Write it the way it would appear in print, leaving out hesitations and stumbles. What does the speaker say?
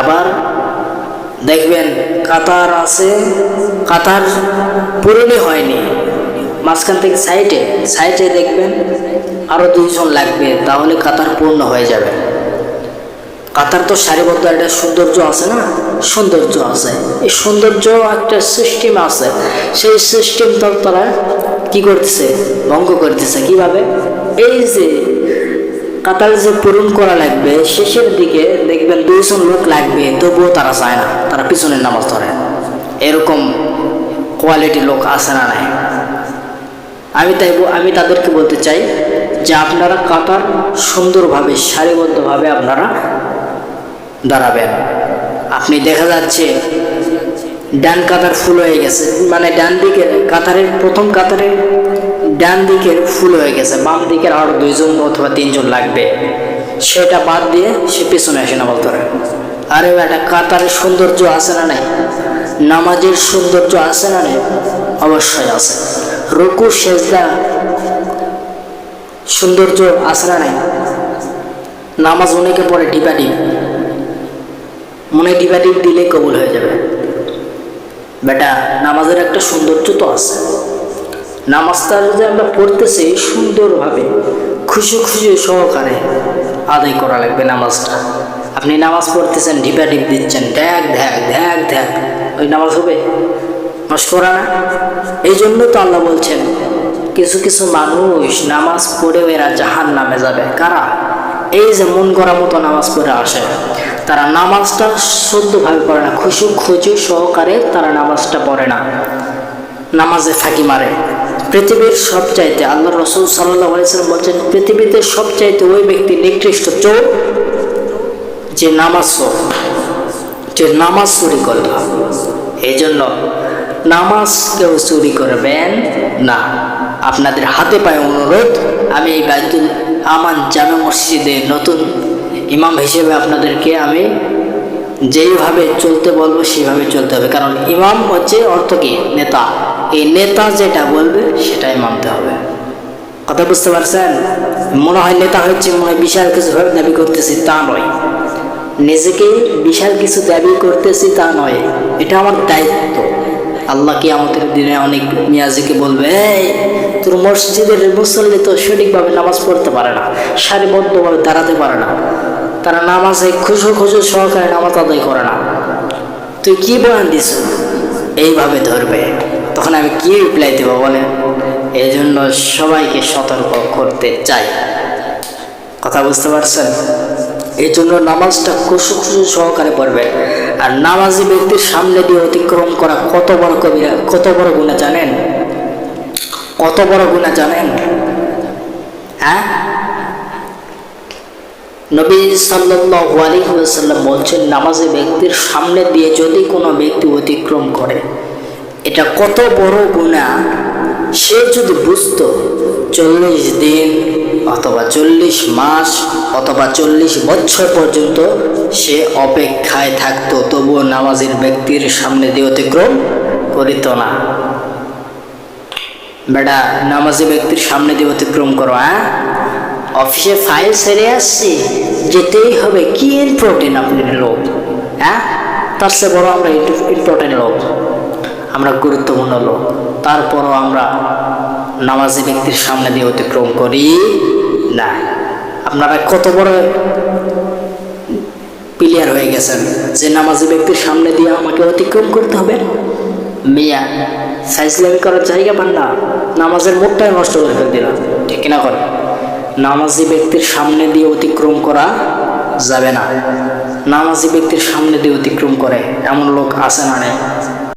আবার দেখবেন কাতার আছে, কাতার পূরণই হয়নি, মাঝখান থেকে সাইডে দেখবেন আরো 2 জন লাগবে, তাহলে কাতার পূর্ণ হয়ে যাবে। কাতার তো সারিবদ্ধ একটা সৌন্দর্য আছে না, সৌন্দর্য আছে, এই সৌন্দর্য একটা সিস্টেম আছে, সেই সিস্টেমটা তারা কি করতেছে, ভঙ্গ করতেছে। কিভাবে? এই যে কাতার যে পূরণ করা লাগবে, শেষের দিকে দেখবেন 2 জন লোক লাগবে, তবুও তারা চায় না, তারা পিছনের নামাজ ধরে। এরকম কোয়ালিটি লোক আছে না নাই? আমি তাদেরকে বলতে চাই যে আপনারা কাতার সুন্দরভাবে সারিবদ্ধভাবে আপনারা দাঁড়াবেন। আপনি দেখা যাচ্ছে ডান কাতার ফুল হয়ে গেছে, মানে ডান দিকের কাতারের প্রথম কাতারের ডান দিকের ফুল হয়ে গেছে, বাম দিকের আরো 2 জন অথবা 3 জন লাগবে, সেটা বাদ দিয়ে সে পেছনে আসে নামাজ ধরে। আরে একটা কাতারের সৌন্দর্য আছে না নাই? নামাজের সৌন্দর্য আছে না নাই? অবশ্যই আছে। রুকু সেজদা সৌন্দর্য আছে না নাই? নামাজ অনেকে পরে ডিপাটিভ, মনে ডিপাটিভ দিলে কবুল হয়ে যাবে। বেটা, নামাজের একটা সৌন্দর্য তো আছে। নামাজটা যদি আমরা পড়তেছি সুন্দরভাবে খুশি সহকারে আদায় করা লাগবে নামাজটা। আপনি নামাজ পড়তেছেন, ডিপাটিভ দিচ্ছেন, ধ্যাক, ওই নামাজ হবে? মশকরা না? এই জন্য তো আল্লাহ বলছেন কিছু মানুষ নামাজ পড়েও এরা জাহান্নামে যাবে। কারা? এই যে মন করা মতো নামাজ পড়ে আসে, তারা নামাজটা শুদ্ধভাবে পড়ে না, খুশি সহকারে তারা নামাজটা পড়ে না, নামাজে ফাঁকি মারে। পৃথিবীর সবচাইতে আল্লাহ রাসূল সাল্লাল্লাহু আলাইহি ওয়াসাল্লাম বলছেন, পৃথিবীতে সবচাইতে ওই ব্যক্তি নিকৃষ্ট চোর যে নামাজ চুরি করল। এই জন্য নামাজ কেউ চুরি করবেন না। আপনাদের হাতে পায়ে অনুরোধ, আমি এই বাইতুল আমান জামে মসজিদে নতুন ইমাম হিসেবে আপনাদেরকে আমি যেইভাবে চলতে বলবো সেইভাবে চলতে হবে। কারণ ইমাম হচ্ছে অর্থ কি? নেতা। এই নেতা যেটা বলবে সেটাই মানতে হবে। কথা বুঝতে পারছেন? মনে হয় নেতা হচ্ছে, মনে হয় বিশাল কিছু দাবি করতেছি, তা নয়। নিজেকে বিশাল কিছু দাবি করতেছি তা নয়, এটা আমার দায়িত্ব। আল্লাহ কি আমাদের দিনে অনেক নিয়াজিকে বলবে, এই তোর মসজিদের মুসল্লি তো সঠিকভাবে নামাজ পড়তে পারে না, সারিবদ্ধভাবে দাঁড়াতে পারে না, তারা নামাজে খুশু সহকারে নামাজ আদায় করে না, তুই কি বয়ান দিস? এইভাবে ধরবে, তখন আমি কি রিপ্লাই দেব বলেন? এই জন্য সবাইকে সতর্ক করতে চাই। কথা বুঝতে পারছেন? এই জন্য নামাজটা খুশু সহকারে পড়বে। আর নামাজি ব্যক্তির সামনে দিয়ে অতিক্রম করা কত বড় কবিরা, কত বড় গুনাহ জানেন? কত বড় গুনাহ জানেন? হ্যাঁ, নবী সাল্লাল্লাহু আলাইহি ওয়াসাল্লাম বলছেন, নামাজি ব্যক্তির সামনে দিয়ে যদি কোনো ব্যক্তি অতিক্রম করে, এটা কত বড় গুনাহ। সে যদি বুঝতো 40 দিন অথবা 40 মাস অথবা 40 বছর পর্যন্ত সে অপেক্ষায় থাকতো, তবুও নামাজের ব্যক্তির সামনে দিয়ে অতিক্রম করিত না। বেটা, নামাজি ব্যক্তির সামনে দিয়ে অতিক্রম করো? অফিসে ফাইল সেরে আসছি, যেতেই হবে, কি ইম্পর্টেন্ট আপনি লোক? তার চেয়ে বড় আমরা ইম্পর্টেন্ট লোক, আমরা গুরুত্বপূর্ণ লোক, তারপরও আমরা নামাজি ব্যক্তির সামনে দিয়ে অতিক্রম করি না। আপনারা কত বড় প্লেয়ার হয়ে গেছেন যে নামাজি ব্যক্তির সামনে দিয়ে আমাকে অতিক্রম করতে হবে? মিয়া, ফাইজলামি করার জায়গা পান না, নামাজের মোড়টাই নষ্ট করে ফেল দিলাম, ঠিক কিনা? করে নামাজি ব্যক্তির সামনে দিয়ে অতিক্রম করা যাবে না। নামাজি ব্যক্তির সামনে দিয়ে অতিক্রম করে এমন লোক আছে না নেই?